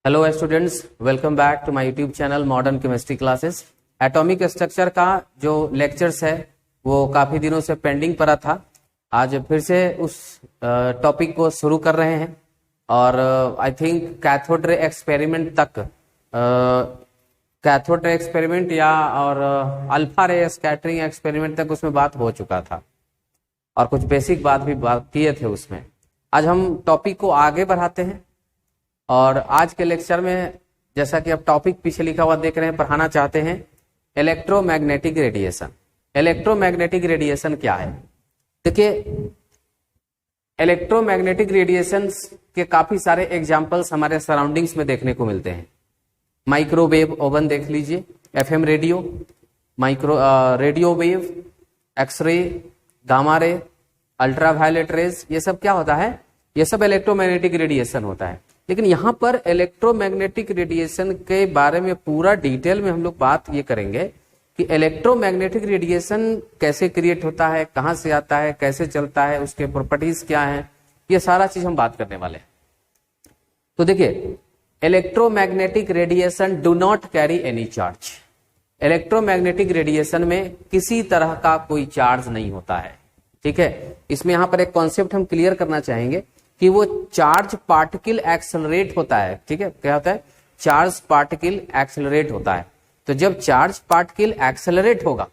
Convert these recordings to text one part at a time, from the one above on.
Hello students, welcome back to my YouTube channel modern chemistry classes. Atomic structure का जो lectures है वो काफी दिनों से पेंडिंग पड़ा था। आज फिर से उस टॉपिक को शुरू कर रहे हैं और I think cathode ray experiment तक कैथोड रे एक्सपेरिमेंट या और अल्फा रे स्कैटरिंग एक्सपेरिमेंट तक उसमें बात हो चुका था और कुछ बेसिक बात भी बात किए थे उसमें। आज हम टॉपिक को आगे बढ़ाते हैं और आज के लेक्चर में जैसा कि अब टॉपिक पीछे लिखा हुआ देख रहे हैं, पढ़ाना चाहते हैं इलेक्ट्रोमैग्नेटिक रेडिएशन। इलेक्ट्रोमैग्नेटिक रेडिएशन क्या है? देखिए, इलेक्ट्रोमैग्नेटिक रेडिएशन के काफी सारे एग्जांपल्स हमारे सराउंडिंग्स में देखने को मिलते हैं। माइक्रोवेव ओवन देख लीजिए, FM radio, radio wave, x ray, gamma ray, ultraviolet rays, ये सब क्या होता है? ये सब इलेक्ट्रोमैग्नेटिक रेडिएशन होता है। लेकिन यहां पर इलेक्ट्रोमैग्नेटिक रेडिएशन के बारे में पूरा डिटेल में हम लोग बात ये करेंगे कि इलेक्ट्रोमैग्नेटिक रेडिएशन कैसे क्रिएट होता है, कहां से आता है, कैसे चलता है, उसके प्रॉपर्टीज क्या है, ये सारा चीज हम बात करने वाले हैं। तो देखिए, electromagnetic radiation do not carry any charge. Electromagnetic radiation में किसी तरह का कोई चार्ज नहीं होता है। ठीक है, इसमें यहां पर एक कॉन्सेप्ट हम क्लियर करना चाहेंगे कि वो चार्ज पार्टिकल एक्सेलरेट होता है। ठीक है, क्या होता है? चार्ज पार्टिकल एक्सेलरेट होता है। तो जब चार्ज पार्टिकल एक्सेलरेट होगा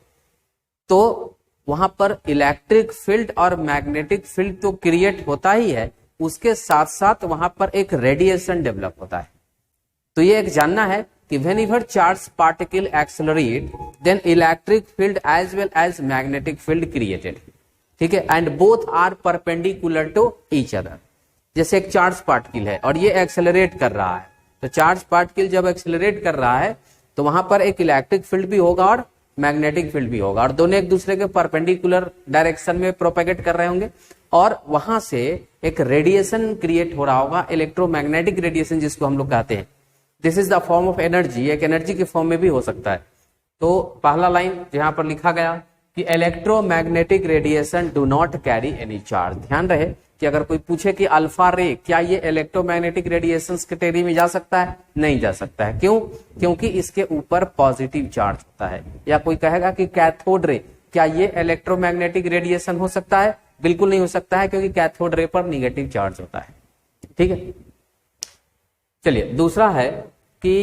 तो वहां पर इलेक्ट्रिक फील्ड और मैग्नेटिक फील्ड तो क्रिएट होता ही है, उसके साथ साथ वहां पर एक रेडिएशन डेवलप होता है। तो ये एक जानना है कि whenever charge particle accelerate then electric field as well as magnetic field created. ठीक है, and both are perpendicular to each other. जैसे एक चार्ज पार्टिकल है और ये एक्सेलरेट कर रहा है, तो चार्ज पार्टिकल जब एक्सेलरेट कर रहा है तो वहां पर एक इलेक्ट्रिक फील्ड भी होगा और मैग्नेटिक फील्ड भी होगा और दोनों एक दूसरे के परपेंडिकुलर डायरेक्शन में प्रोपेगेट कर रहे होंगे और वहां से एक रेडिएशन क्रिएट हो रहा होगा, इलेक्ट्रोमैग्नेटिक रेडिएशन जिसको हम लोग कहते हैं। This is the form of energy, एक एनर्जी की फॉर्म में भी हो सकता है। तो पहला लाइन जहां पर लिखा गया कि electromagnetic radiation do not carry any charge. ध्यान रहे कि अगर कोई पूछे कि अल्फा रे क्या ये इलेक्ट्रोमैग्नेटिक रेडिएशन कैटेगरी में जा सकता है? नहीं जा सकता है। क्यों? क्योंकि इसके ऊपर पॉजिटिव चार्ज होता है। या कोई कहेगा कि कैथोड रे क्या ये इलेक्ट्रोमैग्नेटिक रेडिएशन हो सकता है? बिल्कुल नहीं हो सकता है, क्योंकि कैथोड रे पर निगेटिव चार्ज होता है। ठीक है, चलिए दूसरा है कि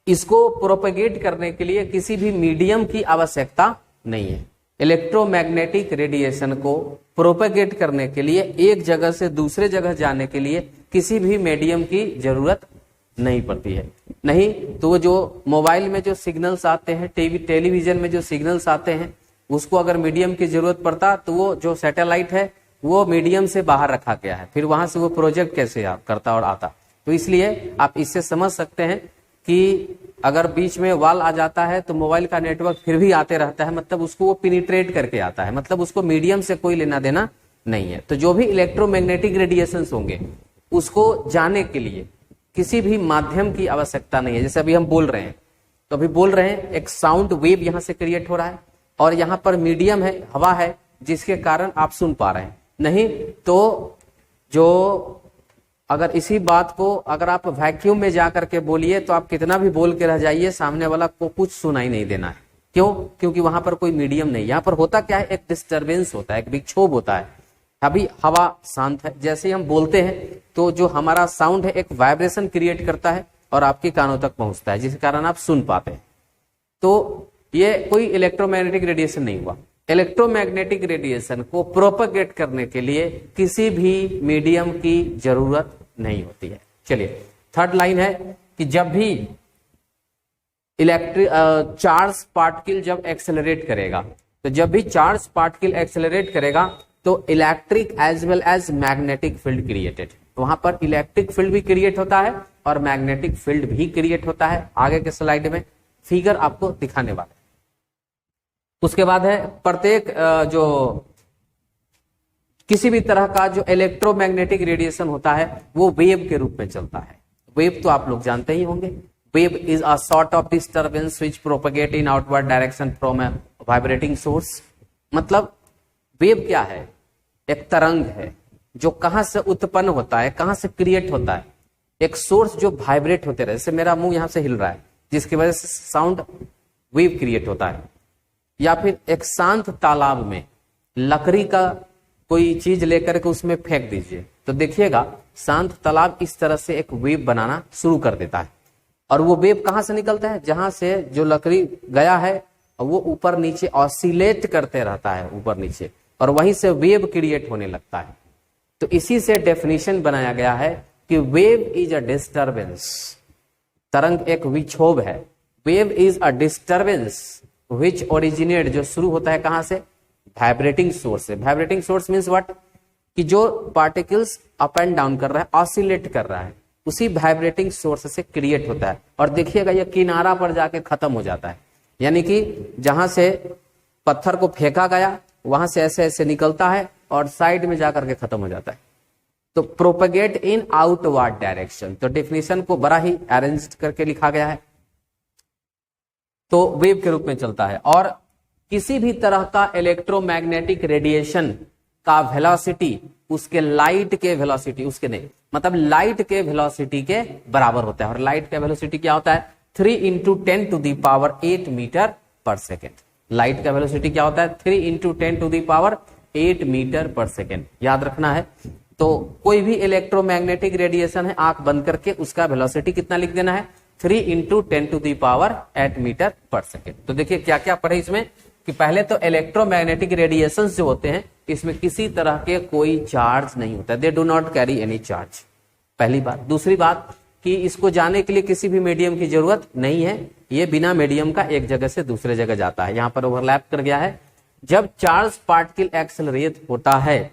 इसको प्रोपेगेट करने के लिए किसी भी मीडियम की आवश्यकता नहीं है। इलेक्ट्रोमैग्नेटिक रेडिएशन को प्रोपेगेट करने के लिए, एक जगह से दूसरे जगह जाने के लिए किसी भी मीडियम की जरूरत नहीं पड़ती है। नहीं तो जो मोबाइल में जो सिग्नल्स आते हैं, टेलीविजन में जो सिग्नल्स आते हैं, उसको अगर मीडियम की जरूरत पड़ता तो वो जो सैटेलाइट है वो मीडियम से बाहर रखा गया है, फिर वहां से वो प्रोजेक्ट कैसे करता और आता। तो इसलिए आप इससे समझ सकते हैं कि अगर बीच में वॉल आ जाता है तो मोबाइल का नेटवर्क फिर भी आते रहता है, मतलब उसको वो पिनिट्रेट करके आता है, मतलब उसको मीडियम से कोई लेना देना नहीं है। तो जो भी इलेक्ट्रोमैग्नेटिक रेडिएशंस होंगे उसको जाने के लिए किसी भी माध्यम की आवश्यकता नहीं है। जैसे अभी हम बोल रहे हैं, तो अभी बोल रहे हैं, एक साउंड वेव यहां से क्रिएट हो रहा है और यहां पर मीडियम है, हवा है, जिसके कारण आप सुन पा रहे हैं। नहीं तो जो अगर इसी बात को अगर आप वैक्यूम में जाकर के बोलिए तो आप कितना भी बोल के रह जाइए, सामने वाला को कुछ सुनाई नहीं देना है। क्यों? क्योंकि वहां पर कोई मीडियम नहीं। यहाँ पर होता क्या है? एक डिस्टरबेंस होता है, एक विक्षोभ होता है। अभी हवा शांत है, जैसे ही हम बोलते हैं तो जो हमारा साउंड है एक वाइब्रेशन क्रिएट करता है और आपके कानों तक पहुंचता है, जिसके कारण आप सुन पाते हैं। तो ये कोई इलेक्ट्रोमैग्नेटिक रेडिएशन नहीं हुआ। इलेक्ट्रोमैग्नेटिक रेडिएशन को प्रोपेगेट करने के लिए किसी भी मीडियम की जरूरत नहीं होती है। चलिए थर्ड लाइन है कि जब भी चार्ज पार्टिकल जब एक्सेलरेट करेगा, तो जब भी चार्ज पार्टिकल एक्सेलरेट करेगा तो electric as well as magnetic field created. वहां पर इलेक्ट्रिक फील्ड भी क्रिएट होता है और मैग्नेटिक फील्ड भी क्रिएट होता है। आगे के स्लाइड में फिगर आपको दिखाने वाला है। उसके बाद है प्रत्येक जो किसी भी तरह का जो इलेक्ट्रोमैग्नेटिक रेडिएशन होता है वो वेव के रूप में चलता है। वेव तो आप लोग जानते ही होंगे। Wave is a sort of disturbance which propagate in outward direction from a vibrating source. मतलब वेव क्या है? एक तरंग है जो कहां से उत्पन्न होता है, कहां से क्रिएट होता है? एक सोर्स जो वाइब्रेट होते रहे, जैसे मेरा मुंह यहां से हिल रहा है जिसकी वजह से साउंड वेव क्रिएट होता है, या फिर एक शांत तालाब में लकड़ी का कोई चीज लेकर के उसमें फेंक दीजिए तो देखिएगा शांत तालाब इस तरह से एक वेव बनाना शुरू कर देता है। और वो वेव कहां से निकलता है, जहां से जो लकड़ी गया है वो ऊपर नीचे ऑसिलेट करते रहता है ऊपर नीचे, और वहीं से वेव क्रिएट होने लगता है। तो इसी से डेफिनेशन बनाया गया है कि वेव इज अ डिस्टर्बेंस, तरंग एक विक्षोभ है। Wave is a disturbance which originate, जो शुरू होता है कहां से, वाइब्रेटिंग सोर्स से। वाइब्रेटिंग सोर्स मीन्स व्हाट, कि जो पार्टिकल्स अप एंड डाउन कर रहा है, ऑसिलेट कर रहा है, उसी वाइब्रेटिंग सोर्स से क्रिएट होता है। और देखिएगा ये किनारा पर जाके खत्म हो जाता है, यानी कि जहां से पत्थर को फेंका गया वहां से ऐसे ऐसे निकलता है और साइड में जाकर के खत्म हो जाता है। तो प्रोपेगेट इन आउटवर्ड डायरेक्शन, तो डेफिनेशन को बड़ा ही अरेंज करके लिखा गया है। तो वेव के रूप में चलता है। और किसी भी तरह का इलेक्ट्रोमैग्नेटिक रेडिएशन का वेलोसिटी उसके लाइट के वेलोसिटी, उसके नहीं मतलब लाइट के वेलोसिटी के बराबर होता है। और लाइट का वेलोसिटी क्या होता है, 3 × 10⁸ मीटर पर सेकेंड। लाइट का वेलोसिटी क्या होता है, 3 × 10⁸ मीटर पर सेकेंड, याद रखना है। तो कोई भी इलेक्ट्रोमैग्नेटिक रेडिएशन है, आंख बंद करके उसका वेलोसिटी कितना लिख देना है, 3 × 10⁸ मीटर पर सेकेंड। तो देखिए क्या क्या पढ़े इसमें, कि पहले तो इलेक्ट्रोमैग्नेटिक रेडिएशन जो होते हैं इसमें किसी तरह के कोई चार्ज नहीं होता, they do not carry any charge, पहली बात। दूसरी बात कि इसको जाने के लिए किसी भी मीडियम की जरूरत नहीं है, ये बिना मीडियम का एक जगह से दूसरे जगह जाता है। यहां पर ओवरलैप कर गया है। जब चार्ज पार्टिकल एक्सेलरेट होता है,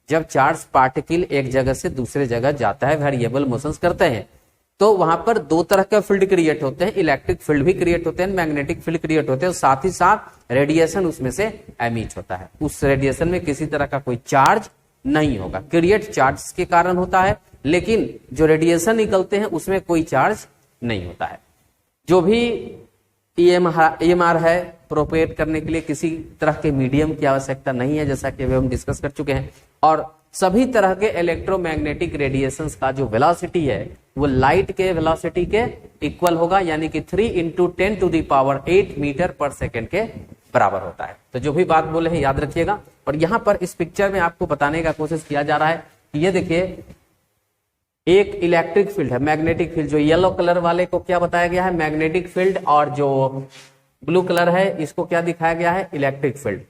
जब चार्ज पार्टिकल एक जगह से दूसरे जगह जाता है, वेरिएबल मोशंस करते हैं, तो वहां पर दो तरह के फील्ड क्रिएट होते हैं, इलेक्ट्रिक फील्ड भी क्रिएट होते हैं, मैग्नेटिक फील्ड क्रिएट होते हैं, साथ ही साथ रेडिएशन उसमें से एमिट होता है। उस रेडिएशन में किसी तरह का कोई चार्ज नहीं होगा, क्रिएट चार्ज के कारण होता है, लेकिन जो रेडिएशन निकलते हैं उसमें कोई चार्ज नहीं होता है। जो भी EMR है प्रोपेगेट करने के लिए किसी तरह के मीडियम की आवश्यकता नहीं है, जैसा कि हम डिस्कस कर चुके हैं। और सभी तरह के इलेक्ट्रोमैग्नेटिक रेडिएशंस का जो वेलोसिटी है वो लाइट के वेलोसिटी के इक्वल होगा, यानी कि 3 × 10⁸ मीटर पर सेकेंड के बराबर होता है। तो जो भी बात बोले हैं याद रखिएगा। और यहां पर इस पिक्चर में आपको बताने का कोशिश किया जा रहा है कि ये देखिए एक इलेक्ट्रिक फील्ड है, मैग्नेटिक फील्ड, जो येलो कलर वाले को क्या बताया गया है, मैग्नेटिक फील्ड, और जो ब्लू कलर है इसको क्या दिखाया गया है, इलेक्ट्रिक फील्ड।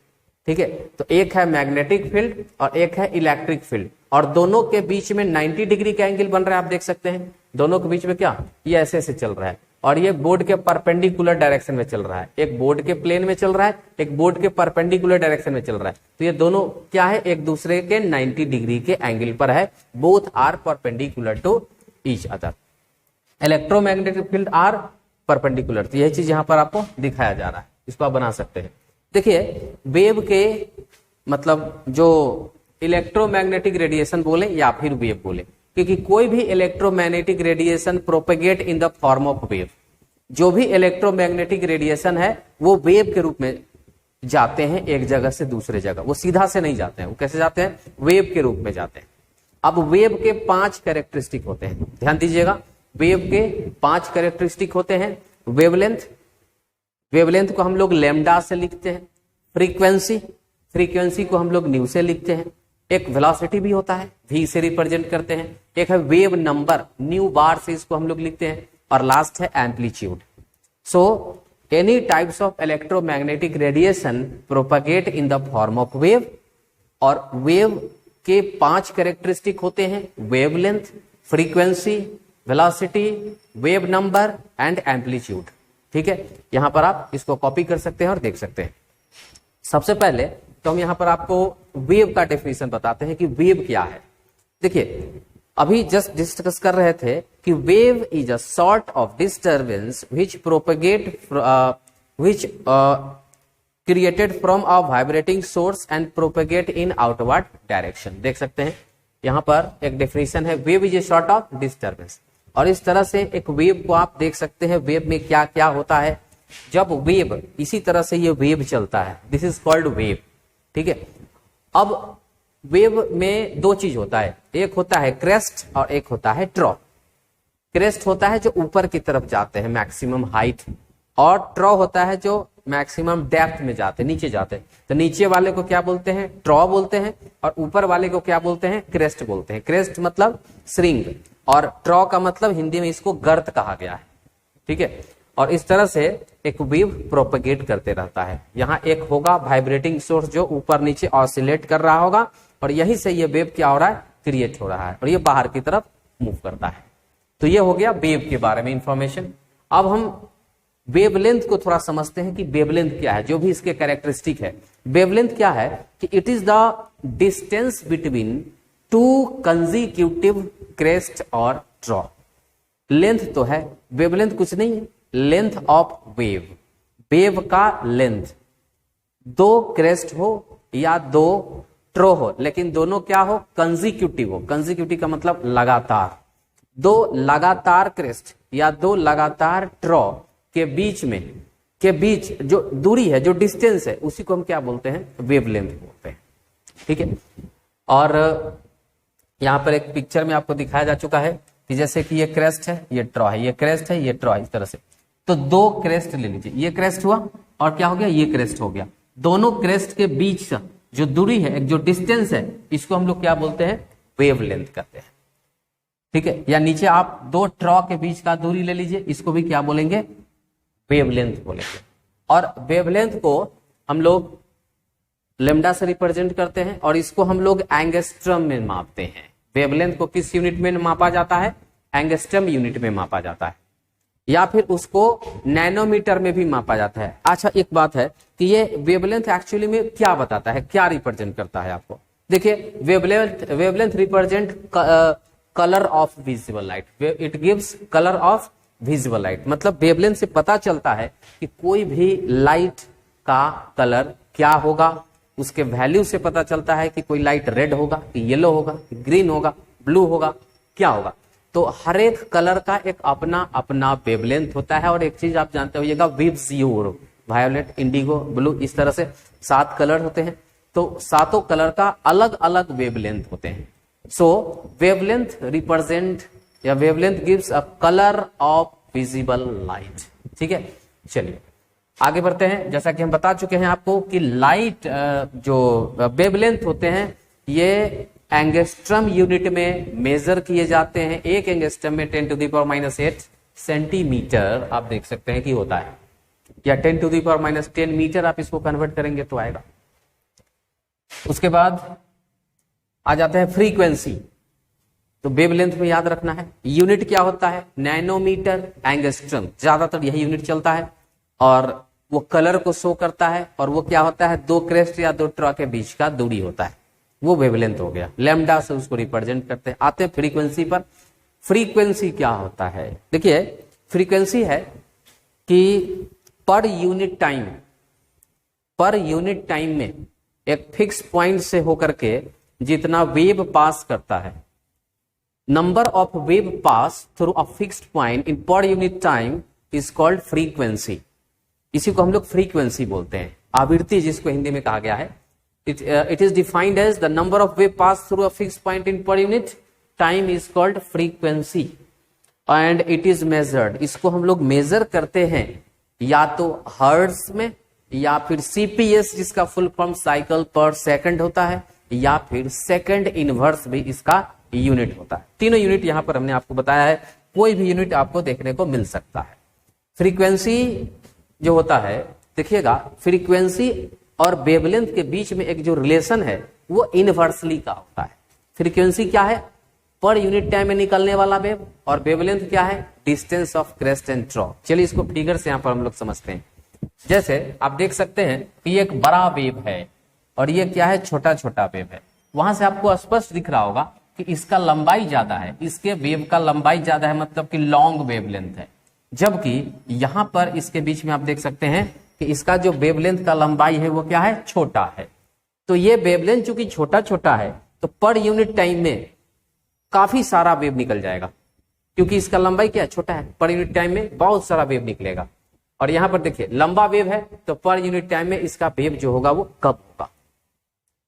ठीक है, तो एक है मैग्नेटिक फील्ड और एक है इलेक्ट्रिक फील्ड, और दोनों के बीच में 90 डिग्री का एंगल बन रहा है, आप देख सकते हैं। दोनों के बीच में क्या, ये ऐसे ऐसे चल रहा है, और ये बोर्ड के परपेंडिकुलर डायरेक्शन में चल रहा है। एक बोर्ड के प्लेन में चल रहा है, एक बोर्ड के परपेंडिकुलर डायरेक्शन में चल रहा है। तो ये दोनों क्या है, एक दूसरे के 90 डिग्री के एंगल पर है। Both are perpendicular to each other, electromagnetic field are perpendicular. तो यही चीज यहां पर आपको दिखाया जा रहा है, इसको आप बना सकते हैं। देखिए वेव के मतलब जो इलेक्ट्रोमैग्नेटिक रेडिएशन बोले या फिर वेव बोले, क्योंकि कोई भी electromagnetic radiation propagate in the form of wave. जो भी इलेक्ट्रोमैग्नेटिक रेडिएशन है वो वेव के रूप में जाते हैं एक जगह से दूसरे जगह, वो सीधा से नहीं जाते हैं। वो कैसे जाते हैं, वेव के रूप में जाते हैं। अब वेव के 5 कैरेक्टरिस्टिक होते हैं, ध्यान दीजिएगा। वेव के 5 कैरेक्टरिस्टिक होते हैं। वेवलेंथ, वेवलेंथ को हम लोग लैम्डा से लिखते हैं। फ्रीक्वेंसी, फ्रीक्वेंसी को हम लोग न्यू से लिखते हैं। एक वेलोसिटी भी होता है, v से रिप्रेजेंट करते हैं। एक है वेव नंबर, न्यू बार से इसको हम लोग लिखते हैं। और लास्ट है amplitude. So any types of electromagnetic radiation propagate in the form of wave. और वेव के 5 कैरेक्टरिस्टिक होते हैं, wavelength, frequency, velocity, wave number and amplitude. ठीक है, यहां पर आप इसको कॉपी कर सकते हैं और देख सकते हैं। सबसे पहले तो हम यहां पर आपको वेव का डेफिनेशन बताते हैं कि वेव क्या है। देखिए अभी जस्ट डिस्कस कर रहे थे कि wave is a sort of disturbance which propagate which created from a vibrating source and propagate in outward direction. देख सकते हैं यहां पर एक डेफिनेशन है, wave is a sort of disturbance. और इस तरह से एक वेव को आप देख सकते हैं, वेव में क्या क्या होता है। जब वेव इसी तरह से ये वेव चलता है, दिस इज कॉल्ड वेव। ठीक है, अब वेव में 2 चीज होता है, एक होता है क्रेस्ट और एक होता है ट्रॉप। क्रेस्ट होता है जो ऊपर की तरफ जाते हैं मैक्सिमम हाइट, और ट्रॉ होता है जो मैक्सिमम डेप्थ में जाते हैं, नीचे जाते हैं। तो नीचे वाले को क्या बोलते हैं? ट्रॉ बोलते हैं, और ऊपर वाले को क्या बोलते हैं? क्रेस्ट बोलते हैं। क्रेस्ट मतलब श्रृंग, और ट्रॉ का मतलब हिंदी में इसको गर्त कहा गया है, ठीक है। और इस तरह से एक वेव प्रोपेगेट करते रहता है। यहाँ एक होगा वाइब्रेटिंग सोर्स जो ऊपर नीचे ऑसिलेट कर रहा होगा, और यहीं से ये वेव क्या हो रहा है? क्रिएट हो रहा है, और ये बाहर की तरफ मूव करता है। तो ये हो गया वेव के बारे में इंफॉर्मेशन। अब हम वेवलेंथ को थोड़ा समझते हैं कि वेवलेंथ क्या है, जो भी इसके कैरेक्टरिस्टिक है। वेवलेंथ क्या है कि it is the distance between two consecutive crest और ट्रॉ। लेंथ तो है, वेवलेंथ कुछ नहीं है, लेंथ ऑफ वेव, वेव का लेंथ। दो क्रेस्ट हो या दो ट्रो हो, लेकिन दोनों क्या हो? कंजिक्यूटिव हो। कंजिक्यूटिव का मतलब लगातार। दो लगातार क्रेस्ट या दो लगातार ट्रो के बीच जो दूरी है, जो डिस्टेंस है, उसी को हम क्या बोलते हैं? वेवलेंथ बोलते हैं, ठीक है। और यहां पर एक पिक्चर में आपको दिखाया जा चुका है कि जैसे कि ये क्रेस्ट है, ये ट्रॉ है, ये क्रेस्ट है, ये ट्रॉ है, इस तरह से। तो दो क्रेस्ट ले लीजिए, ये क्रेस्ट हुआ और क्या हो गया? ये क्रेस्ट हो गया। दोनों क्रेस्ट के बीच जो दूरी है, जो डिस्टेंस है, इसको हम लोग क्या बोलते हैं? वेवलेंथ कहते हैं, ठीक है। या नीचे आप दो ट्रॉ के बीच का दूरी ले लीजिए, इसको भी क्या बोलेंगे? वेवलेंथ बोलेंगे। और वेवलेंथ को हम लोग लेमडा से रिप्रेजेंट करते हैं, और इसको हम लोग एंगस्ट्रम में मापते हैं। वेवलेंथ को किस यूनिट में मापा जाता है? एंगस्ट्रम यूनिट में मापा जाता है, या फिर उसको नैनोमीटर में भी मापा जाता है। अच्छा, एक बात है कि ये वेवलेंथ एक्चुअली में क्या बताता है, क्या रिप्रेजेंट करता है? आपको देखिए, wavelength represent colour of visible light. It gives colour of visible light, मतलब वेवलेंथ से पता चलता है कि कोई भी लाइट का कलर क्या होगा। उसके वैल्यू से पता चलता है कि कोई लाइट रेड होगा, कि येलो होगा, कि ग्रीन होगा, ब्लू होगा, क्या होगा। तो हर एक कलर का एक अपना अपना वेवलेंथ होता है। और एक चीज आप जानते होइएगा, विब्जियोर, वायोलेट, इंडिगो, ब्लू, इस तरह से 7 कलर होते हैं। तो सातों कलर का अलग अलग वेवलेंथ होते हैं। सो वेवलेंथ रिप्रेजेंट या wavelength gives a colour of visible light, ठीक है। चलिए आगे बढ़ते हैं। जैसा कि हम बता चुके हैं आपको कि लाइट जो वेवलेंथ होते हैं, ये एंगस्ट्रम यूनिट में मेजर किए जाते हैं। एक एंगस्ट्रम में 10⁻⁸ सेंटीमीटर आप देख सकते हैं कि होता है, या 10⁻10 मीटर आप इसको कन्वर्ट करेंगे तो आएगा। उसके बाद आ जाते हैं फ्रीक्वेंसी। तो वेवलेंथ में याद रखना है, यूनिट क्या होता है? नैनोमीटर, एंगस्ट्रम, ज्यादातर यही यूनिट चलता है। और वो कलर को शो करता है, और वो क्या होता है? दो क्रेस्ट या दो ट्रॉ के बीच का दूरी होता है, वो वेवलेंथ हो गया। लैम्डा से उसको रिप्रेजेंट करते हैं। आते हैं फ्रीक्वेंसी पर। फ्रीक्वेंसी क्या होता है? देखिए, फ्रीक्वेंसी है कि पर यूनिट टाइम में एक फिक्स पॉइंट से होकर के जितना वेव पास करता है, number of wave pass through a fixed point in per unit time is called frequency. इसी को हम लोग फ्रीक्वेंसी बोलते हैं, आवृत्ति जिसको हिंदी में कहा गया है। It is defined as the number of wave pass through a fixed point in per unit time is called frequency, and it is measured. इसको हम लोग मेजर करते हैं या तो हर्ट्ज में, या फिर सीपीएस जिसका फुल फॉर्म साइकिल पर सेकंड होता है, या फिर सेकंड इनवर्स भी इसका यूनिट होता है। तीनों यूनिट यहां पर हमने आपको बताया है, कोई भी यूनिट आपको देखने को मिल सकता है। फ्रीक्वेंसी जो होता है, देखिएगा, फ्रीक्वेंसी और वेवलेंथ के बीच में एक जो रिलेशन है वो इनवर्सली का होता है। फ्रीक्वेंसी क्या है? पर यूनिट टाइम में निकलने वाला वेव, और वेवलेंथ क्या है? Distance of crest and ट्रॉ। चलिए इसको फिगर से यहां पर हम लोग समझते हैं। जैसे आप देख सकते हैं कि एक बड़ा वेव है और ये क्या है? छोटा छोटा वेव है। वहां से आपको स्पष्ट दिख रहा होगा कि इसका लंबाई ज्यादा है, इसके वेव का लंबाई ज्यादा है, मतलब कि लॉन्ग वेवलेंथ है। जबकि यहां पर इसके बीच में आप देख सकते हैं कि इसका जो वेवलेंथ का लंबाई है वो क्या है? छोटा है। तो ये वेवलेंथ चूंकि छोटा छोटा है, तो पर यूनिट टाइम में काफी सारा वेव निकल जाएगा, क्योंकि इसका लंबाई क्या है? छोटा है। पर यूनिट टाइम में बहुत सारा वेव निकलेगा। और यहां पर देखिए, लंबा वेव है तो पर यूनिट टाइम में इसका वेव जो होगा वो कम होगा।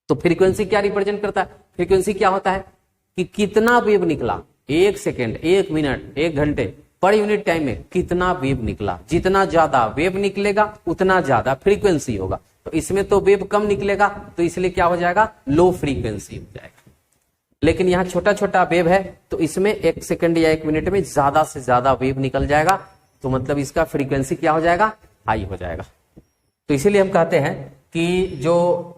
तो फ्रीक्वेंसी क्या रिप्रेजेंट करता है? फ्रीक्वेंसी क्या होता है कि कितना वेव निकला, 1 सेकेंड, 1 मिनट, 1 घंटे पर यूनिट टाइम में कितना वेव निकला। जितना ज्यादा वेव निकलेगा उतना ज्यादा फ्रीक्वेंसी होगा। तो इसमें तो वेव कम निकलेगा, तो इसलिए क्या हो जाएगा, लो फ्रीक्वेंसी हो जाएगा। लेकिन यहाँ छोटा छोटा वेव है, तो इसमें 1 सेकेंड या 1 मिनट में ज्यादा से ज्यादा वेव निकल जाएगा, तो मतलब इसका फ्रीक्वेंसी क्या हो जाएगा, हाई हो जाएगा। तो इसीलिए हम कहते हैं कि जो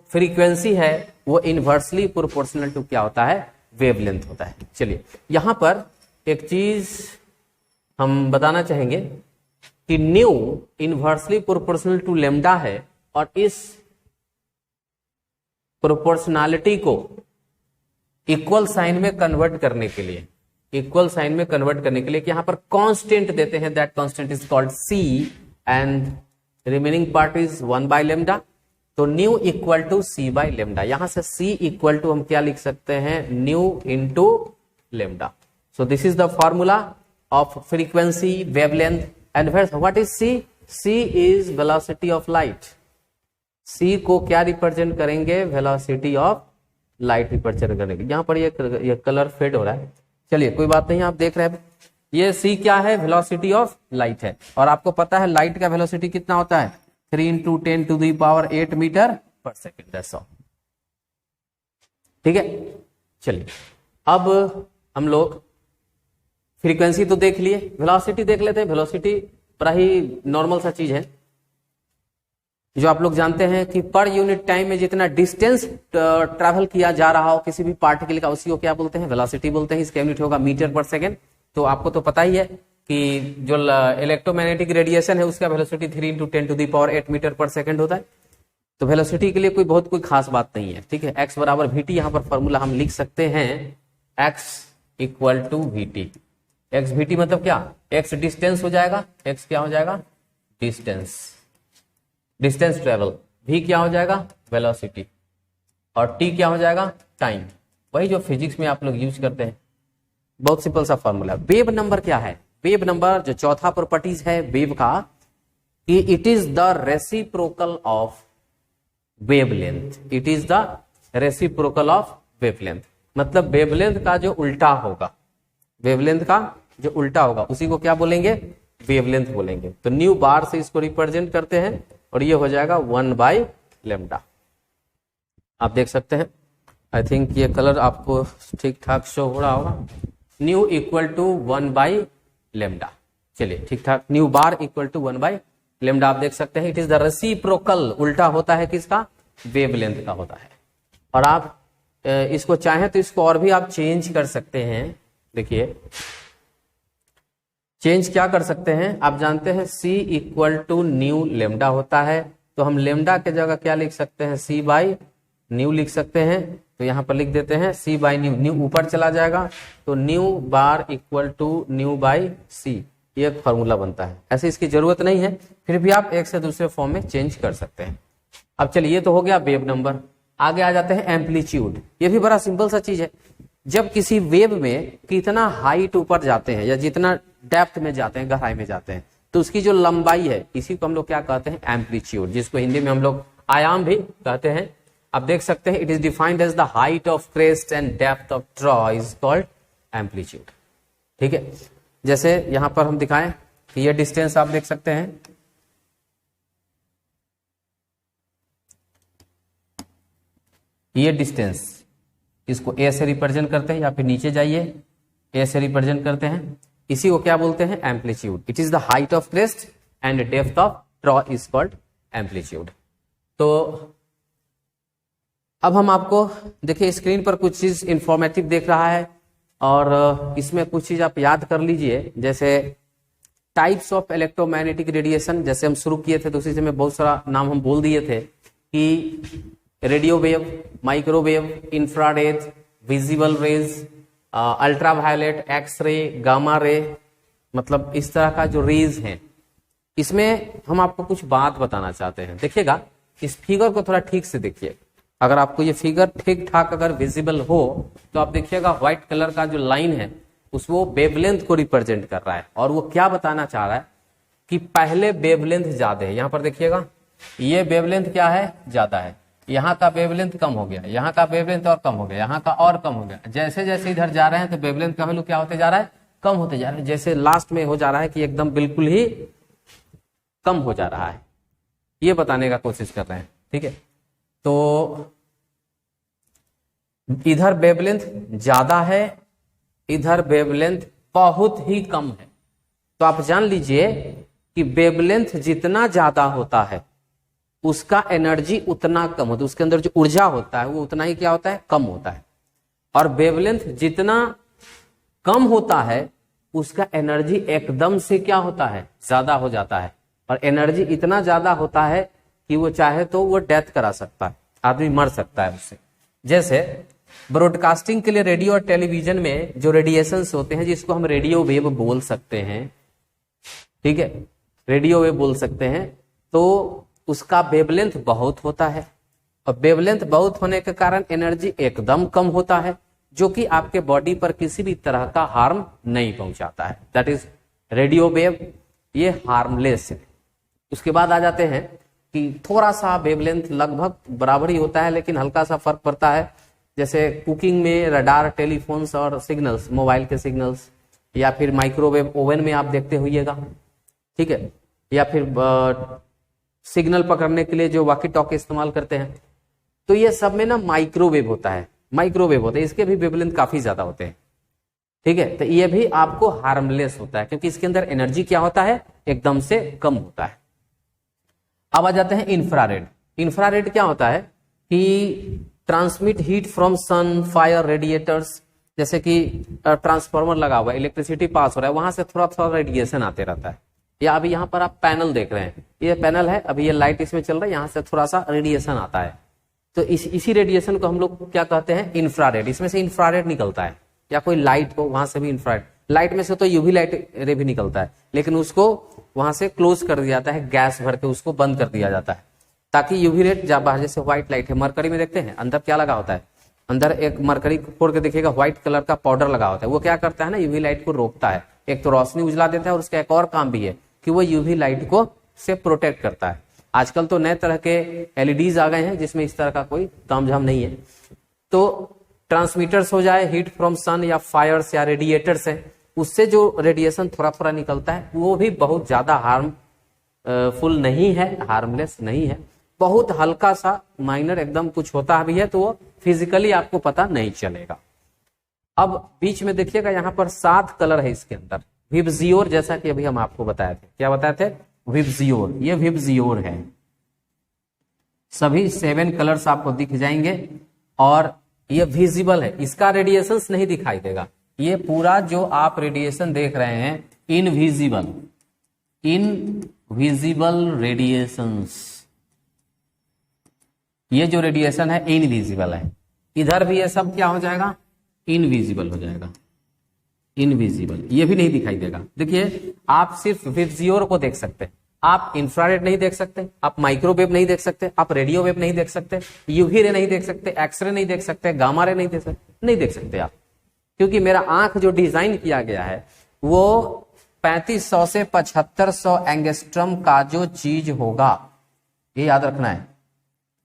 फ्रीक्वेंसी है वो इनवर्सली प्रोपोर्शनल टू क्या होता है, वेवलेंथ होता है। चलिए यहां पर एक चीज हम बताना चाहेंगे कि nu inversely proportional to lambda है, और इस प्रोपोर्शनैलिटी को इक्वल साइन में कन्वर्ट करने के लिए, इक्वल साइन में कन्वर्ट करने के लिए कि यहां पर कांस्टेंट देते हैं, that constant is called c and remaining part is 1 by lambda. तो nu equal to c by lambda, यहां से c इक्वल टू हम क्या लिख सकते हैं, new into lambda. So this is the formula of frequency, wavelength and what is c? c is velocity of light. c को क्या रिप्रेजेंट करेंगे, वेलोसिटी ऑफ लाइट रिप्रेजेंट करेंगे। यहां पर ये कलर फेड हो रहा है, चलिए कोई बात नहीं, आप देख रहे हैं ये c क्या है, वेलोसिटी ऑफ लाइट है। और आपको पता है लाइट का वेलोसिटी कितना होता है, 3 × 10⁸ metre per second, that's all. ठीक है, चलिए अब हम लोग फ्रीक्वेंसी तो देख लिए, वेलोसिटी देख लेते हैं। वेलोसिटी बड़ा ही नॉर्मल सा चीज है, जो आप लोग जानते हैं कि पर यूनिट टाइम में जितना डिस्टेंस ट्रैवल किया जा रहा हो किसी भी पार्टिकल का, उसी को क्या बोलते हैं, वेलोसिटी बोलते हैं। इसका यूनिट होगा मीटर पर सेकेंड। तो आपको तो पता ही है कि जो इलेक्ट्रोमैग्नेटिक रेडिएशन है उसका वेलोसिटी 3 × 10⁸ मीटर पर सेकेंड होता है। तो वेलोसिटी के लिए कोई खास बात नहीं है, ठीक है। x बराबर vt, यहां पर फॉर्मूला हम लिख सकते हैं x equal to vt। x vt मतलब क्या, x डिस्टेंस हो जाएगा, x क्या हो जाएगा, डिस्टेंस ट्रेवल, v क्या हो जाएगा, वेलोसिटी, और t क्या हो जाएगा, टाइम। वही जो फिजिक्स में आप लोग यूज करते हैं, बहुत सिंपल सा फॉर्मूला। वेव नंबर क्या है, वेव नंबर जो चौथा प्रॉपर्टीज है वेव का, कि it is the reciprocal of wavelength. It is the reciprocal of wavelength, मतलब वेवलेंथ का जो उल्टा होगा, वेवलेंथ का जो उल्टा होगा उसी को क्या बोलेंगे, वेवलेंथ बोलेंगे। तो न्यू बार से इसको रिप्रेजेंट करते हैं, और ये हो जाएगा 1 बाय लेमडा। आप देख सकते हैं, आई थिंक ये कलर आपको ठीक ठाक शो हो रहा होगा। Nu equal to 1 by lambda, चलिए ठीक ठाक, nu bar equal to 1 by lambda. आप देख सकते हैं इट इज द रेसिप्रोकल, उल्टा होता है किसका, वेवलेंथ का होता है। और आप इसको चाहें तो इसको और भी आप चेंज कर सकते हैं। देखिए चेंज क्या कर सकते हैं, आप जानते हैं c equal to nu lambda होता है, तो हम लेमडा के जगह क्या लिख सकते हैं, c बाई न्यू लिख सकते हैं। तो यहां पर लिख देते हैं c बाई न्यू, न्यू ऊपर चला जाएगा, तो nu bar equal to nu by c, ये एक फॉर्मूला बनता है। ऐसे इसकी जरूरत नहीं है, फिर भी आप एक से दूसरे फॉर्म में चेंज कर सकते हैं। अब चलिए ये तो हो गया वेव नंबर, आगे आ जाते हैं एम्पलीट्यूड। ये भी बड़ा सिंपल सा चीज है। जब किसी वेव में कितना हाइट ऊपर जाते हैं या जितना डेप्थ में जाते हैं, गहराई में जाते हैं, तो उसकी जो लंबाई है इसी को हम लोग क्या कहते हैं, एम्पलीट्यूड, जिसको हिंदी में हम लोग आयाम भी कहते हैं। आप देख सकते हैं it is defined as the height of crest and depth of trough is called amplitude. ठीक है, जैसे यहां पर हम दिखाएं कि ये डिस्टेंस आप देख सकते हैं, ये डिस्टेंस, इसको ए से रिप्रेजेंट करते हैं, या फिर नीचे जाइए ए से रिप्रेजेंट करते हैं, इसी को क्या बोलते हैं, amplitude. It is the height of crest and depth of trough is called amplitude. तो अब हम आपको देखिए स्क्रीन पर कुछ चीज इंफॉर्मेटिव देख रहा है, और इसमें कुछ चीज आप याद कर लीजिए। जैसे टाइप्स ऑफ इलेक्ट्रोमैग्नेटिक रेडिएशन, जैसे हम शुरू किए थे तो उसी से में बहुत सारा नाम हम बोल दिए थे कि radio wave, microwave, infrared, visible rays, ultraviolet, x ray, gamma ray, मतलब इस तरह का जो रेज हैं, इसमें हम आपको कुछ बात बताना चाहते हैं। देखिएगा इस फिगर को थोड़ा ठीक से देखिए, अगर आपको ये फिगर ठीक ठाक अगर विजिबल हो तो आप देखिएगा व्हाइट कलर का जो लाइन है उसको वेवलेंथ को रिप्रेजेंट कर रहा है, और वो क्या बताना चाह रहा है कि पहले वेवलेंथ ज्यादा है। यहां पर देखिएगा ये वेवलेंथ क्या है, ज्यादा है, यहाँ का वेवलेंथ कम हो गया, यहाँ का वेवलेंथ और कम हो गया, यहाँ का और कम हो गया। जैसे जैसे इधर जा रहे हैं तो वेवलेंथ का वैल्यू क्या होते जा रहा है, कम होते जा रहा है। जैसे लास्ट में हो जा रहा है कि एकदम बिल्कुल ही कम हो जा रहा है, ये बताने का कोशिश कर रहे हैं। ठीक है, तो इधर वेवलेंथ ज्यादा है, इधर वेवलेंथ बहुत ही कम है। तो आप जान लीजिए कि वेवलेंथ जितना ज्यादा होता है उसका एनर्जी उतना कम होता है, उसके अंदर जो ऊर्जा होता है वो उतना ही क्या होता है, कम होता है। और वेवलेंथ जितना कम होता है उसका एनर्जी एकदम से क्या होता है, ज्यादा हो जाता है। और एनर्जी इतना ज्यादा होता है कि वो चाहे तो वो डेथ करा सकता है, आदमी मर सकता है उससे। जैसे ब्रॉडकास्टिंग के लिए रेडियो और टेलीविजन में जो रेडिएशंस होते हैं, जिसको हम रेडियो वेव बोल सकते हैं, ठीक है, रेडियो वेव बोल सकते हैं, तो उसका वेवलेंथ बहुत होता है। और वेवलेंथ बहुत होने के कारण एनर्जी एकदम कम होता है, जो कि आपके बॉडी पर किसी भी तरह का हार्म नहीं पहुंचाता है। दैट इज रेडियो वेव, ये हार्मलेस है। उसके बाद आ जाते हैं कि थोड़ा सा वेवलेंथ लगभग बराबर ही होता है, लेकिन हल्का सा फर्क पड़ता है। जैसे कुकिंग में रडार, टेलीफोन्स और सिग्नल्स, मोबाइल के सिग्नल्स, या फिर माइक्रोवेव ओवन में आप देखते होइएगा, ठीक है, या फिर सिग्नल पकड़ने के लिए जो वॉकी टॉकी इस्तेमाल करते हैं, तो ये सब में ना माइक्रोवेव होता है, माइक्रोवेव होता है, इसके भी वेवलेंथ काफी ज्यादा होते हैं। ठीक है, तो ये भी आपको हार्मलेस होता है क्योंकि इसके अंदर एनर्जी क्या होता है, एकदम से कम होता है। अब आ जाते हैं इंफ्रारेड। इंफ्रारेड क्या होता है कि transmit heat from sun, fire, radiators, जैसे कि ट्रांसफार्मर लगा हुआ है, इलेक्ट्रिसिटी पास हो रहा है, वहां से थोड़ा थोड़ा रेडिएशन आते रहता है। या अभी यहाँ पर आप पैनल देख रहे हैं, ये पैनल है, अभी ये लाइट इसमें चल रहा है, यहाँ से थोड़ा सा रेडिएशन आता है, तो इसी रेडिएशन को हम लोग क्या कहते हैं, इंफ्रारेड। इसमें से इंफ्रारेड निकलता है, या कोई लाइट हो वहां से भी इंफ्रारेड, लाइट में से तो यूवी लाइट रे भी निकलता है, लेकिन उसको वहां से क्लोज कर दिया जाता है, गैस भर के उसको बंद कर दिया जाता है, ताकि यूवी रेट जा बाहर। जैसे व्हाइट लाइट है, मरकरी में देखते हैं अंदर क्या लगा होता है, अंदर एक मरकरी फोड़ के देखिएगा व्हाइट कलर का पाउडर लगा होता है, वो क्या करता है ना, यूवी लाइट को रोकता है, एक तो रोशनी उजला देता है, और उसका एक और काम भी है कि वो यूवी लाइट को से प्रोटेक्ट करता है। आजकल तो नए तरह के एलईडीज आ गए हैं जिसमें इस तरह का कोई तामझाम नहीं है। तो ट्रांसमीटर्स हो जाए, हीट फ्रॉम सन या फायर्स या रेडिएटर्स है, उससे जो रेडिएशन थोड़ा थोड़ा निकलता है वो भी बहुत ज्यादा हार्मफुल नहीं है, हार्मलेस नहीं है, बहुत हल्का सा माइनर एकदम कुछ होता भी है तो वो फिजिकली आपको पता नहीं चलेगा। अब बीच में देखिएगा यहाँ पर 7 कलर है इसके अंदर, विबजियोर, जैसा कि अभी हम आपको बताए थे, क्या बताए थे, विबजियोर, ये विबजियोर है। सभी 7 कलर्स आपको दिख जाएंगे और ये विजिबल है, इसका रेडिएशंस नहीं दिखाई देगा। ये पूरा जो आप रेडिएशन देख रहे हैं इनविजिबल, इनविजिबल रेडिएशंस, ये जो रेडिएशन है इनविजिबल है। इधर भी ये सब क्या हो जाएगा, इनविजिबल हो जाएगा, इनविजिबल, ये भी नहीं दिखाई देगा। देखिए आप सिर्फ विबजियोर को देख सकते हैं, आप इंफ्रारेड नहीं देख सकते, आप माइक्रोवेव नहीं देख सकते, आप रेडियो वेव नहीं देख सकते, यूवी रे नहीं देख सकते, एक्सरे नहीं देख सकते, गामा रे नहीं देख सकते आप, क्योंकि मेरा आंख जो डिजाइन किया गया है वो 3500 से 7500 एंगस्ट्रम का जो चीज होगा, ये याद रखना है,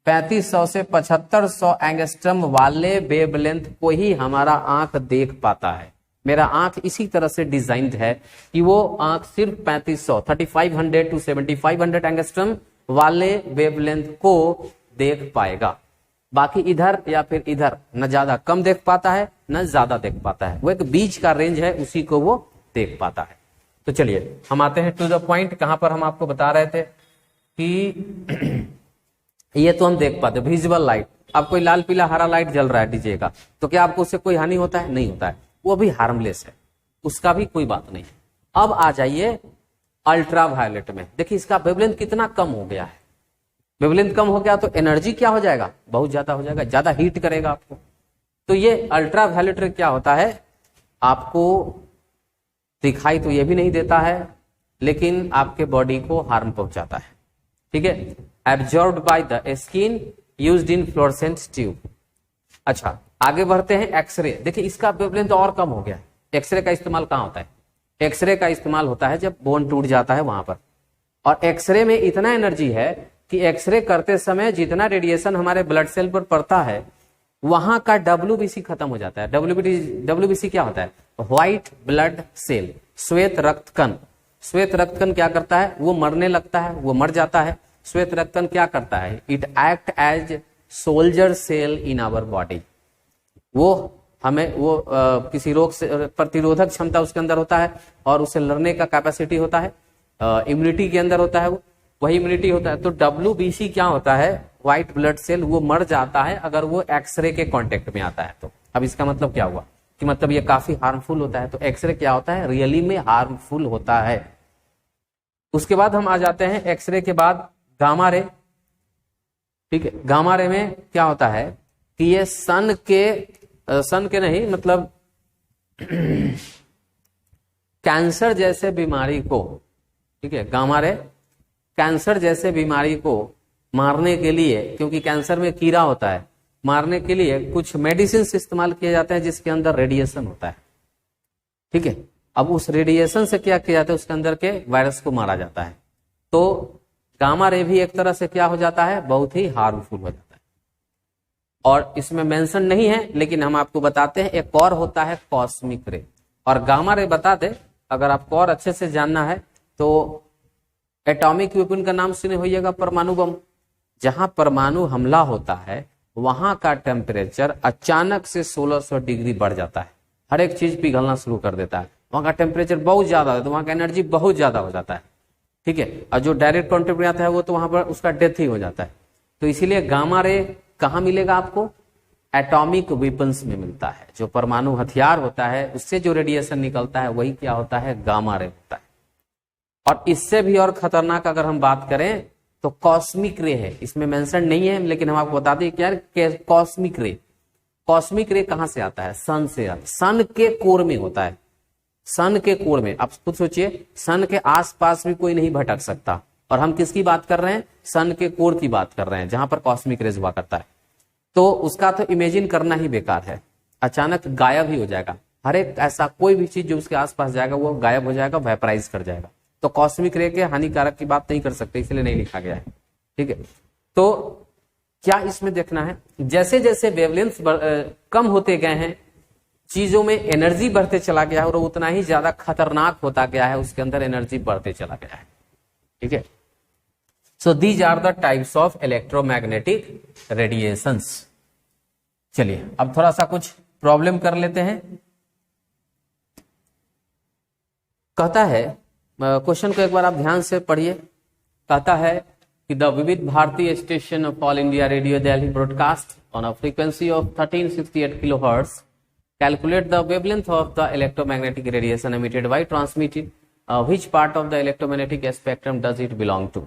3500 से 7500 एंगस्ट्रम वाले वेवलेंथ को ही हमारा आंख देख पाता है। मेरा आंख इसी तरह से डिजाइंड है कि वो आंख सिर्फ 3500 टू 7500 एंगस्ट्रम वाले वेवलेंथ को देख पाएगा। बाकी इधर या फिर इधर न ज्यादा कम देख पाता है न ज्यादा देख पाता है, वो एक बीच का रेंज है, उसी को वो देख पाता है। तो चलिए हम आते हैं टू द पॉइंट, कहां पर हम आपको बता रहे थे कि ये तो हम देख पाते विजिबल लाइट। अब कोई लाल पीला हरा लाइट जल रहा है डीजे का, तो क्या आपको उससे कोई हानि होता है, नहीं होता है, वो भी हार्मलेस है, उसका भी कोई बात नहीं है। अब आ जाइए अल्ट्रा वायलेट में, देखिए इसका वेवलेंथ कितना कम हो गया है। वेवलेंथ कम हो गया तो एनर्जी क्या हो जाएगा, बहुत ज्यादा हो जाएगा, ज्यादा हीट करेगा आपको। तो ये अल्ट्रा वायलेट रे क्या होता है, आपको दिखाई तो ये भी नहीं देता है, लेकिन आपके बॉडी को हार्म पहुंचाता है। ठीक है, absorbed by the skin, used in fluorescent tube. अच्छा आगे बढ़ते हैं एक्सरे। देखिए इसका वेवलेंथ और कम हो गया है। एक्सरे का इस्तेमाल कहां होता है, एक्सरे का इस्तेमाल होता है जब बोन टूट जाता है वहां पर, और एक्सरे में इतना एनर्जी है कि एक्सरे करते समय जितना रेडिएशन हमारे ब्लड सेल पर पड़ता है वहां का WBC खत्म हो जाता है। WBC क्या होता है? व्हाइट ब्लड सेल, श्वेत रक्त कण। श्वेत रक्त कण क्या करता है? वो मरने लगता है, वो मर जाता है। श्वेत रक्त कण क्या करता है? It act as soldier cell in our body. वो हमें किसी रोग से प्रतिरोधक क्षमता उसके अंदर होता है और उसे लड़ने का कैपेसिटी होता है, इम्यूनिटी के अंदर होता है, वो वही इम्यूनिटी होता है। तो WBC क्या होता है? व्हाइट ब्लड सेल, वो मर जाता है अगर वो एक्सरे के कांटेक्ट में आता है तो। अब इसका मतलब क्या हुआ कि मतलब ये काफी हार्मफुल होता है। तो एक्सरे क्या होता है? रियली में हार्मफुल होता है। उसके बाद हम आ जाते हैं एक्सरे के बाद गामा रे। ठीक है, गामा रे में क्या होता है कि ये सन के नहीं मतलब कैंसर जैसे बीमारी को, ठीक है, गामा रे कैंसर जैसे बीमारी को मारने के लिए, क्योंकि कैंसर में कीड़ा होता है, मारने के लिए कुछ मेडिसिन इस्तेमाल किए जाते हैं जिसके अंदर रेडिएशन होता है। ठीक है, अब उस रेडिएशन से क्या किया जाता है? उसके अंदर के वायरस को मारा जाता है। तो गामा रे भी एक तरह से क्या हो जाता है? बहुत ही हार्मफुल हो जाता है। और इसमें मेंशन नहीं है लेकिन हम आपको बताते हैं, एक और होता है कॉस्मिक रे। और गामा रे बता दे, अगर आपको और अच्छे से जानना है तो एटॉमिक वेपन का नाम सुने होइएगा, परमाणु बम। जहां परमाणु हमला होता है वहां का टेम्परेचर अचानक से 1600 डिग्री बढ़ जाता है, हर एक चीज पिघलना शुरू कर देता है, वहां का टेम्परेचर बहुत ज्यादा है तो वहां का एनर्जी बहुत ज्यादा हो जाता है। ठीक है, और जो डायरेक्ट कॉन्टेक्ट में आता है वो तो वहां पर उसका डेथ ही हो जाता है। तो इसीलिए गामा रे कहां मिलेगा आपको? एटॉमिक वेपन्स में मिलता है। जो परमाणु हथियार होता है उससे जो रेडिएशन निकलता है वही क्या होता है? गामा रे होता है। और इससे भी और खतरनाक अगर हम बात करें तो कॉस्मिक रे है। इसमें मेंशन नहीं है लेकिन हम आपको बता दें क्या कॉस्मिक रे। कॉस्मिक रे कहां से आता है? सन से आता है। सन के कोर में होता है, सन के कोर में। आप खुद सोचिए, सन के आसपास भी कोई नहीं भटक सकता। और हम किसकी बात कर रहे हैं? सन के कोर की बात कर रहे हैं जहां पर कॉस्मिक रेज हुआ करता है। तो उसका तो इमेजिन करना ही बेकार है, अचानक गायब ही हो जाएगा। हर एक ऐसा कोई भी चीज जो उसके आसपास जाएगा वो गायब हो जाएगा, वेपराइज कर जाएगा। तो कॉस्मिक रे के हानिकारक की बात नहीं कर सकते, इसलिए नहीं लिखा गया है। ठीक है, तो क्या इसमें देखना है, जैसे जैसे वेवलेंथ कम होते गए हैं चीजों में एनर्जी बढ़ते चला गया है और उतना ही ज्यादा खतरनाक होता गया है, उसके अंदर एनर्जी बढ़ते चला गया है। ठीक है, so these are the types of electromagnetic radiations. चलिए अब थोड़ा सा कुछ प्रॉब्लम कर लेते हैं। कहता है, क्वेश्चन को एक बार आप ध्यान से पढ़िए। कहता है कि the Vividh Bharati station of all India radio Delhi broadcast on a frequency of 1368 kilohertz calculate the wavelength of the electromagnetic radiation emitted by transmitted, which part of the electromagnetic spectrum does it belong to.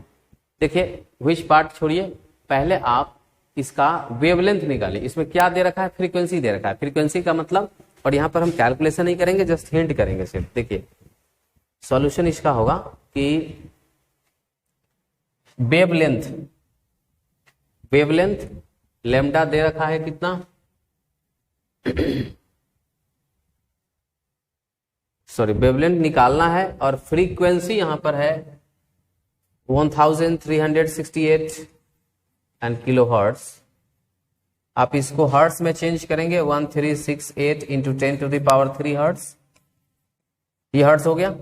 देखिए which part छोड़िए, पहले आप इसका wavelength निकालिए। इसमें क्या दे रखा है? फ्रीक्वेंसी दे रखा है। फ्रीक्वेंसी का मतलब, और यहां पर हम कैलकुलेशन नहीं करेंगे, जस्ट हिंट करेंगे सिर्फ। देखिए सॉल्यूशन इसका होगा कि वेवलेंथ लेमडा दे रखा है कितना? सॉरी, वेवलेंथ निकालना है और फ्रीक्वेंसी यहां पर है 1368 एंड किलो हर्ट्स। आप इसको हर्ट्स में चेंज करेंगे, 1368 इंटू 10⁻³ हर्ट्स, ये हर्ट्स हो गया।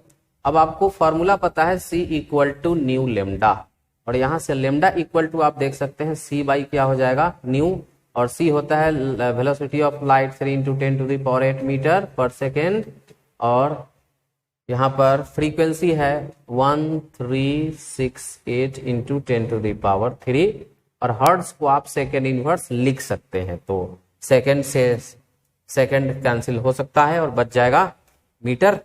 अब आपको फॉर्मूला पता है C equal to nu lambda, और यहां से लेमडा इक्वल टू आप देख सकते हैं C बाई क्या हो जाएगा? न्यू, और C होता है velocity of light 3 into 10⁸ metre per second, और यहां पर फ्रीक्वेंसी है 1368 इंटू 10⁻³ और हर्ट्स को आप सेकेंड इनवर्स लिख सकते हैं। तो सेकेंड से सेकेंड कैंसिल हो सकता है और बच जाएगा मीटर,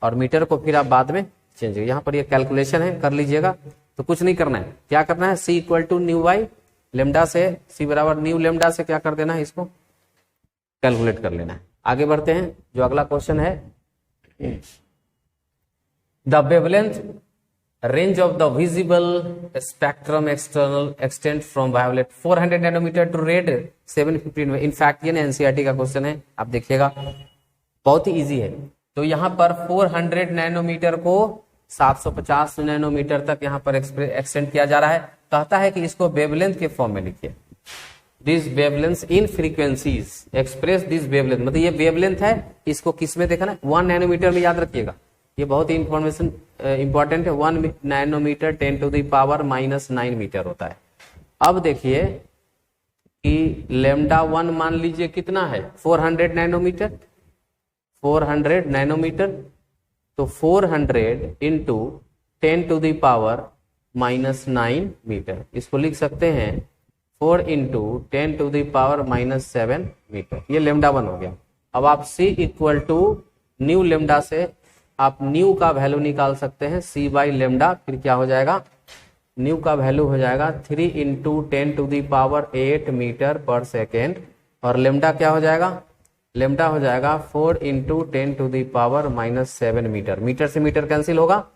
और मीटर को फिर आप बाद में चेंज, यहां पर ये कैलकुलेशन है, कर लीजिएगा। तो कुछ नहीं करना है, क्या करना है? C equal to nu by lambda से, C बराबर न्यू लेमडा से क्या कर देना है? इसको कैलकुलेट कर लेना है। आगे बढ़ते हैं, जो अगला क्वेश्चन है, the wavelength range of the visible spectrum external extend from violet 400 nanometre to red 750। In fact ये एनसीईआरटी का क्वेश्चन है, आप देखिएगा बहुत ही इजी है। तो यहां पर 400 नैनोमीटर को 750 नैनोमीटर तक यहां पर एक्सटेंड किया जा रहा है। कहता है कि इसको वेवलेंथ के फॉर्म में लिखिए। This wavelength in frequencies express this wavelength, मतलब ये वेवलेंथ है, इसको किस में देखना है, 1 नैनोमीटर में याद रखिएगा, ये बहुत ही इंफॉर्मेशन इंपॉर्टेंट है। 1 नैनोमीटर 10⁻⁹ मीटर होता है। अब देखिए कि λ1 मान लीजिए कितना है, 400 नैनोमीटर, 400 नैनोमीटर, तो 400 इंटू 10⁻⁹ मीटर, इसको लिख सकते हैं 4 इंटू 10⁻⁷ मीटर, ये λ1 हो गया। अब आप c equal to nu lambda से आप न्यू का वैल्यू निकाल सकते हैं, c बाई लेमडा, फिर क्या हो जाएगा, न्यू का वैल्यू हो जाएगा 3 इंटू 10⁸ मीटर पर सेकेंड, और लेमडा क्या हो जाएगा, लेमडा हो जाएगा 4 इंटू 10⁻⁷ मीटर, मीटर से मीटर कैंसिल होगा,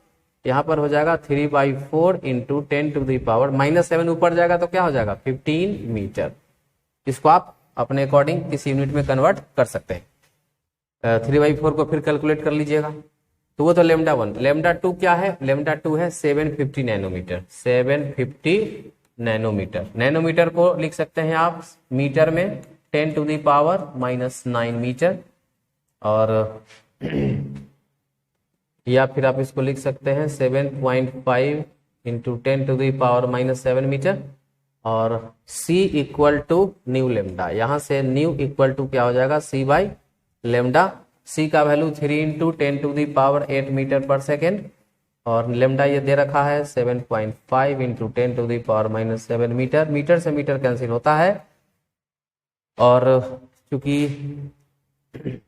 यहाँ पर हो जाएगा 3/4 इंटू 10⁻⁷ ऊपर जाएगा तो क्या हो जाएगा 15 मीटर। इसको आप अपने अकॉर्डिंग किसी यूनिट में कन्वर्ट कर सकते हैं। 3/4 को फिर कैलकुलेट कर लीजिएगा, तो वो तो λ1। λ2 क्या है, λ2 है 750 नैनोमीटर, 750 नैनोमीटर, नैनोमीटर को लिख सकते हैं आप मीटर में 10⁻⁹ मीटर, और या फिर आप इसको लिख सकते हैं 7.5 इंटू 10⁻⁷ मीटर, और c equal to nu lambda, यहां से न्यू इक्वल टू क्या हो जाएगा c बाई लेमडा, c का value 3 into 10⁸ metre per second, और लेमडा ये दे रखा है 7.5 इंटू 10⁻⁷ मीटर, मीटर से मीटर कैंसिल होता है, और चूंकि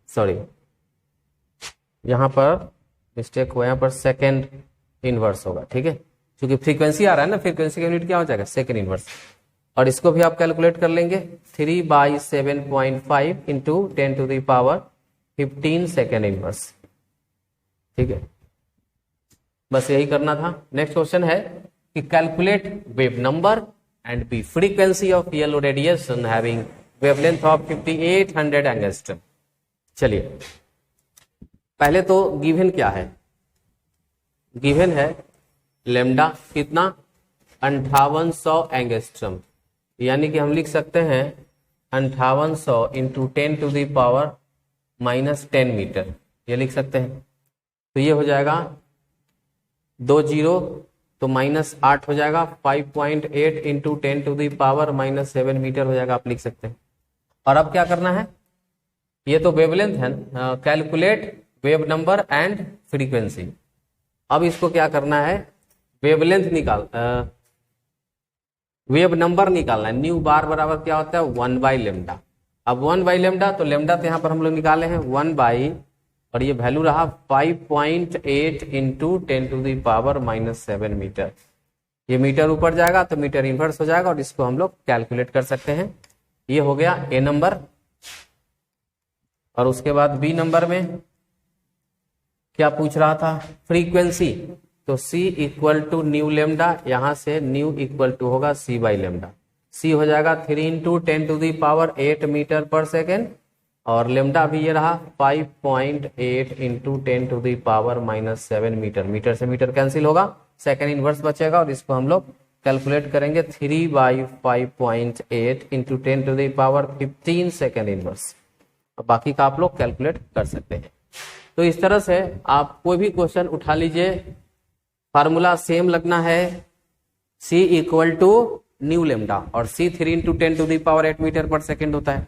सॉरी यहाँ पर मिस्टेक हुआ, यहाँ पर सेकेंड इनवर्स होगा, ठीक है, क्योंकि फ्रीक्वेंसी आ रहा है ना, फ्रीक्वेंसी का यूनिट क्या हो जाएगा सेकेंड इनवर्स, और इसको भी आप कैलकुलेट कर लेंगे 3/7.5 इंटू 10⁻15 सेकेंड इनवर्स, ठीक है, बस यही करना था। नेक्स्ट क्वेश्चन है कि calculate wave number and be frequency of yellow radiation having wavelength of 5800 angstrom. चलिए पहले तो गिवन क्या है, गिवन है लेमडा कितना 5800 एंगस्ट्रम, यानी कि हम लिख सकते हैं 5800 इंटू 10⁻⁻10 मीटर, ये लिख सकते हैं, तो ये हो जाएगा 20 तो -8 हो जाएगा, 5.8 इंटू 10⁻⁻7 मीटर हो जाएगा, आप लिख सकते हैं। और अब क्या करना है, ये तो वेवलेंथ है, calculate wave number and frequency. अब इसको क्या करना है, वेवलेंथ वेव नंबर निकालना है, न्यू बार बराबर क्या होता है 1/λ। अब 1/λ, तो लेमडा तो यहाँ पर हम लोग निकाले हैं 1 और ये वैल्यू रहा 5.8 इंटू 10⁻⁻7 मीटर, ये मीटर ऊपर जाएगा तो मीटर इनवर्स हो जाएगा, और इसको हम लोग कैलकुलेट कर सकते हैं। ये हो गया ए नंबर, और उसके बाद बी नंबर में क्या पूछ रहा था, फ्रीक्वेंसी, तो c equal to nu lambda, यहां से न्यू इक्वल टू होगा c बाई लेमडा, c हो जाएगा 3 इंटू 10⁸ मीटर पर सेकेंड, और लेमडा भी ये रहा 5.8 इंटू 10⁻⁻7 मीटर, मीटर से मीटर कैंसिल होगा, सेकेंड इनवर्स बचेगा, और इसको हम लोग कैलकुलेट करेंगे 3/5.8 इंटू 10⁻15 सेकेंड इनवर्स, बाकी का आप लोग कैलकुलेट कर सकते हैं। तो इस तरह से आप कोई भी क्वेश्चन उठा लीजिए, फार्मूला सेम लगना है, c equal to nu lambda, और c 3 into 10⁸ metre per second होता है।